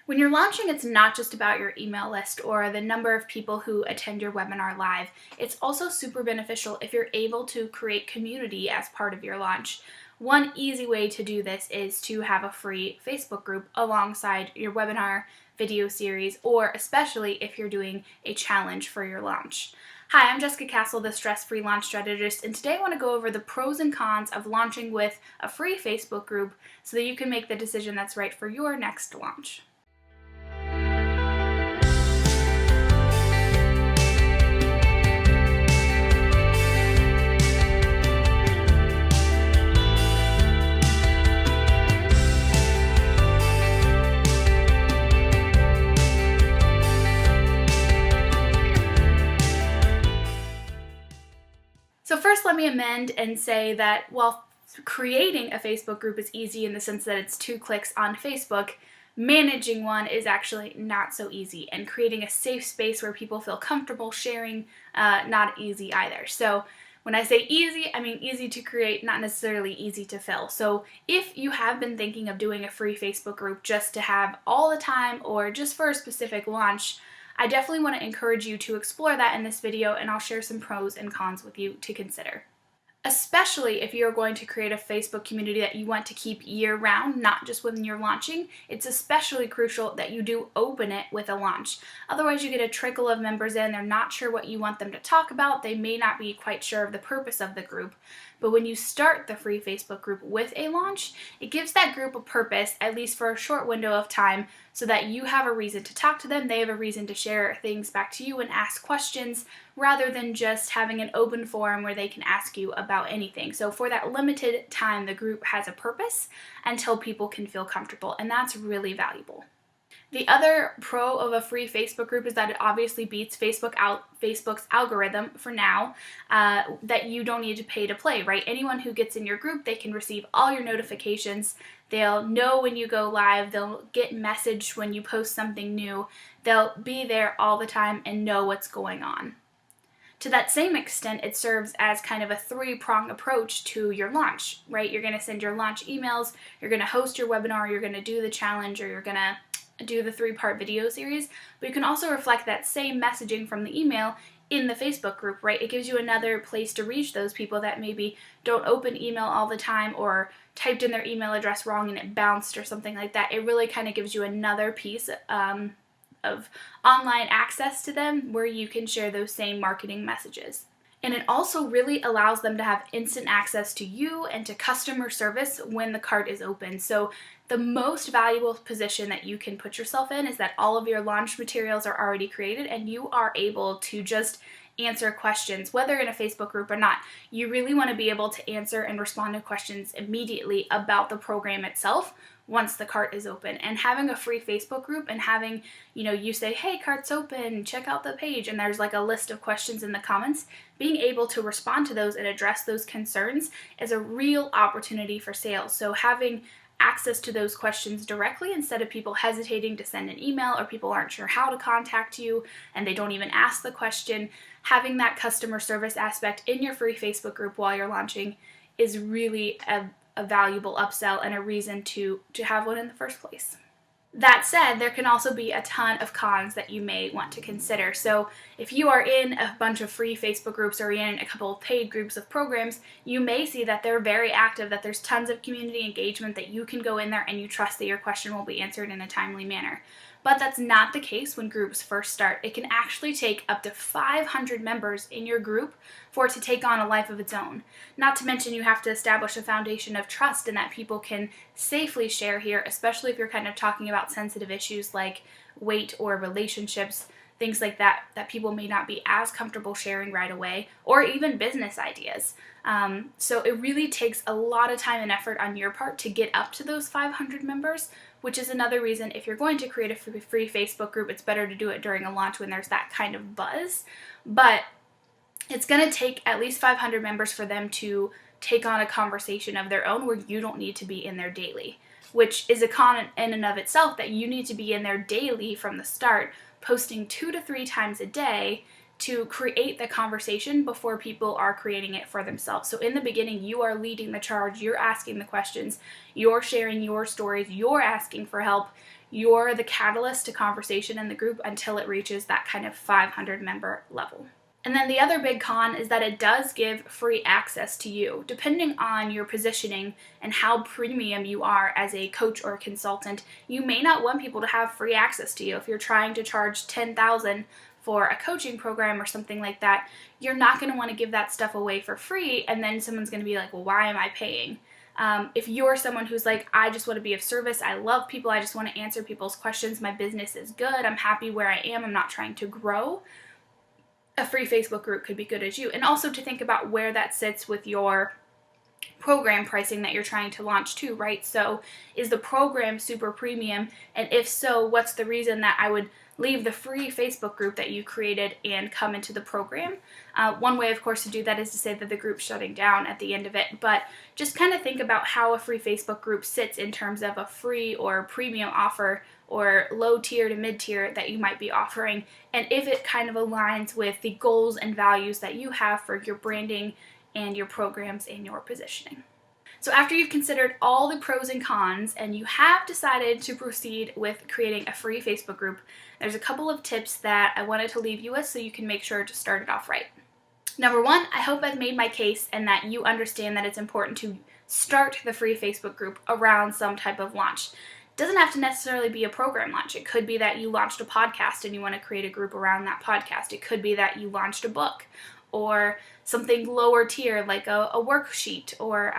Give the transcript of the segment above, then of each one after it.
When you're launching, it's not just about your email list or the number of people who attend your webinar live. It's also super beneficial if you're able to create community as part of your launch. One easy way to do this is to have a free Facebook group alongside your webinar, video series, or especially if you're doing a challenge for your launch. Hi, I'm Jessica Castle, the Stress-Free Launch Strategist, and today I want to go over the pros and cons of launching with a free Facebook group so that you can make the decision that's right for your next launch. So first, let me amend and say that while creating a Facebook group is easy in the sense that it's 2 clicks on Facebook, managing one is actually not so easy, and creating a safe space where people feel comfortable sharing, not easy either. So when I say easy, I mean easy to create, not necessarily easy to fill. So if you have been thinking of doing a free Facebook group just to have all the time or just for a specific launch, I definitely want to encourage you to explore that in this video, and I'll share some pros and cons with you to consider. Especially if you're going to create a Facebook community that you want to keep year-round, not just when you're launching, it's especially crucial that you do open it with a launch. Otherwise, you get a trickle of members in, they're not sure what you want them to talk about, they may not be quite sure of the purpose of the group. But when you start the free Facebook group with a launch, it gives that group a purpose, at least for a short window of time, so that you have a reason to talk to them, they have a reason to share things back to you and ask questions, rather than just having an open forum where they can ask you about anything. So for that limited time, the group has a purpose until people can feel comfortable, and that's really valuable. The other pro of a free Facebook group is that it obviously beats Facebook's algorithm for now, that you don't need to pay to play, right? Anyone who gets in your group, they can receive all your notifications. They'll know when you go live. They'll get messaged when you post something new. They'll be there all the time and know what's going on. To that same extent, it serves as kind of a 3-prong approach to your launch, right? You're going to send your launch emails, you're going to host your webinar, you're going to do the challenge, or you're going to do the 3-part video series, but you can also reflect that same messaging from the email in the Facebook group, right? It gives you another place to reach those people that maybe don't open email all the time or typed in their email address wrong and it bounced or something like that. It really kind of gives you another piece of online access to them where you can share those same marketing messages. And it also really allows them to have instant access to you and to customer service when the cart is open. So the most valuable position that you can put yourself in is that all of your launch materials are already created and you are able to just answer questions, whether in a Facebook group or not. You really want to be able to answer and respond to questions immediately about the program itself once the cart is open. And having a free Facebook group and having, you say, hey, cart's open, check out the page, and there's like a list of questions in the comments, being able to respond to those and address those concerns is a real opportunity for sales. So having access to those questions directly instead of people hesitating to send an email or people aren't sure how to contact you and they don't even ask the question, having that customer service aspect in your free Facebook group while you're launching is really a valuable upsell and a reason to have one in the first place. That said, there can also be a ton of cons that you may want to consider. So if you are in a bunch of free Facebook groups or in a couple of paid groups of programs, you may see that they're very active, that there's tons of community engagement, that you can go in there and you trust that your question will be answered in a timely manner. But that's not the case when groups first start. It can actually take up to 500 members in your group for it to take on a life of its own. Not to mention you have to establish a foundation of trust and that people can safely share here, especially if you're kind of talking about sensitive issues like weight or relationships, things like that people may not be as comfortable sharing right away, or even business ideas. So it really takes a lot of time and effort on your part to get up to those 500 members, which is another reason if you're going to create a free Facebook group, it's better to do it during a launch when there's that kind of buzz. But it's going to take at least 500 members for them to take on a conversation of their own where you don't need to be in there daily, which is a con in and of itself, that you need to be in there daily from the start, posting 2 to 3 times a day to create the conversation before people are creating it for themselves. So in the beginning, you are leading the charge, you're asking the questions, you're sharing your stories, you're asking for help, you're the catalyst to conversation in the group until it reaches that kind of 500 member level. And then the other big con is that it does give free access to you. Depending on your positioning and how premium you are as a coach or consultant, you may not want people to have free access to you. If you're trying to charge $10,000 for a coaching program or something like that, you're not going to want to give that stuff away for free, and then someone's going to be like, well, why am I paying? If you're someone who's like, I just want to be of service, I love people, I just want to answer people's questions, my business is good, I'm happy where I am, I'm not trying to grow, a free Facebook group could be good as you. And also to think about where that sits with your program pricing that you're trying to launch too, right? So is the program super premium? And if so, what's the reason that I would leave the free Facebook group that you created and come into the program? One way, of course, to do that is to say that the group's shutting down at the end of it, but just kind of think about how a free Facebook group sits in terms of a free or premium offer or low tier to mid tier that you might be offering, and if it kind of aligns with the goals and values that you have for your branding and your programs and your positioning. So after you've considered all the pros and cons and you have decided to proceed with creating a free Facebook group, there's a couple of tips that I wanted to leave you with so you can make sure to start it off right. Number one, I hope I've made my case and that you understand that it's important to start the free Facebook group around some type of launch. It doesn't have to necessarily be a program launch. It could be that you launched a podcast and you want to create a group around that podcast. It could be that you launched a book or something lower tier like a worksheet, or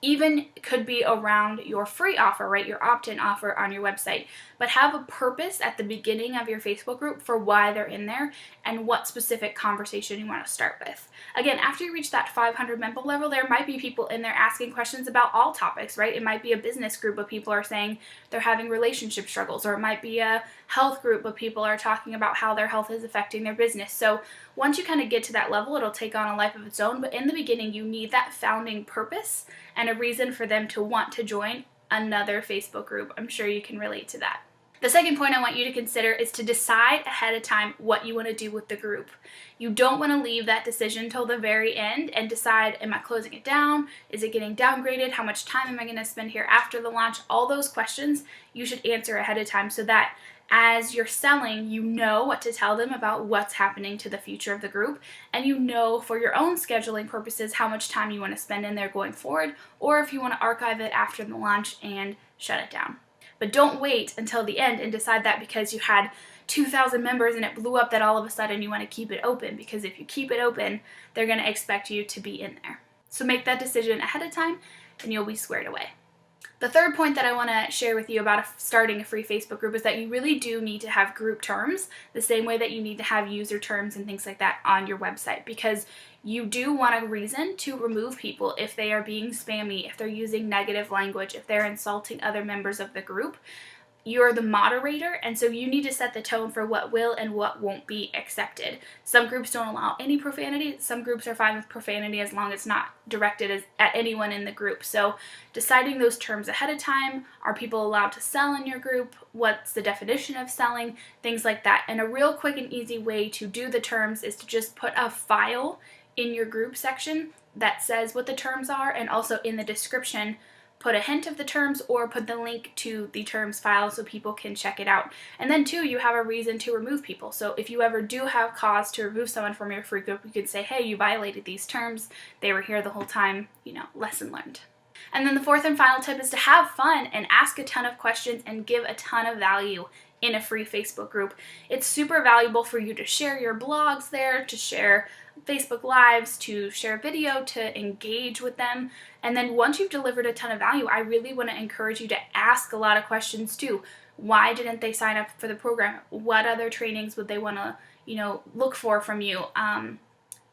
even could be around your free offer, right? Your opt-in offer on your website. But have a purpose at the beginning of your Facebook group for why they're in there and what specific conversation you want to start with. Again, after you reach that 500 member level, there might be people in there asking questions about all topics, right? It might be a business group of people are saying they're having relationship struggles, or it might be a health group of people are talking about how their health is affecting their business. So once you kind of get to that level, it'll take on a life of its own. But in the beginning, you need that founding purpose and a reason for them to want to join another Facebook group. I'm sure you can relate to that. The second point I want you to consider is to decide ahead of time what you want to do with the group. You don't want to leave that decision till the very end and decide, am I closing it down? Is it getting downgraded? How much time am I going to spend here after the launch? All those questions you should answer ahead of time so that as you're selling, you know what to tell them about what's happening to the future of the group, and you know for your own scheduling purposes how much time you want to spend in there going forward, or if you want to archive it after the launch and shut it down. But don't wait until the end and decide that because you had 2,000 members and it blew up that all of a sudden you want to keep it open, because if you keep it open, they're going to expect you to be in there. So make that decision ahead of time and you'll be squared away. The third point that I want to share with you about starting a free Facebook group is that you really do need to have group terms the same way that you need to have user terms and things like that on your website, because you do want a reason to remove people if they are being spammy, if they're using negative language, if they're insulting other members of the group. You're the moderator, and so you need to set the tone for what will and what won't be accepted. Some groups don't allow any profanity. Some groups are fine with profanity as long as it's not directed at anyone in the group. So deciding those terms ahead of time. Are people allowed to sell in your group? What's the definition of selling? Things like that. And a real quick and easy way to do the terms is to just put a file in your group section that says what the terms are, and also in the description put a hint of the terms or put the link to the terms file so people can check it out. And then too, you have a reason to remove people. So if you ever do have cause to remove someone from your free group, you could say, hey, you violated these terms. They were here the whole time, lesson learned. And then the fourth and final tip is to have fun and ask a ton of questions and give a ton of value in a free Facebook group. It's super valuable for you to share your blogs there, to share Facebook Lives, to share video, to engage with them. And then once you've delivered a ton of value, I really want to encourage you to ask a lot of questions too. Why didn't they sign up for the program? What other trainings would they want to, look for from you?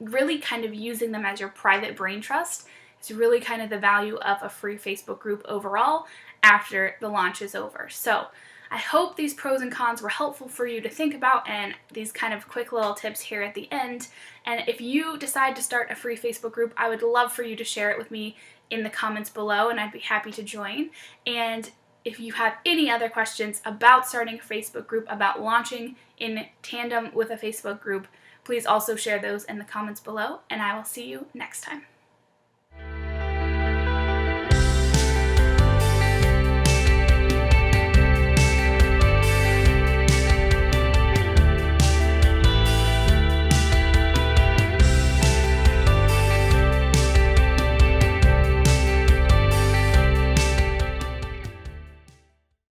Really kind of using them as your private brain trust is really kind of the value of a free Facebook group overall after the launch is over. So I hope these pros and cons were helpful for you to think about, and these kind of quick little tips here at the end. And if you decide to start a free Facebook group, I would love for you to share it with me in the comments below, and I'd be happy to join. And if you have any other questions about starting a Facebook group, about launching in tandem with a Facebook group, please also share those in the comments below, and I will see you next time.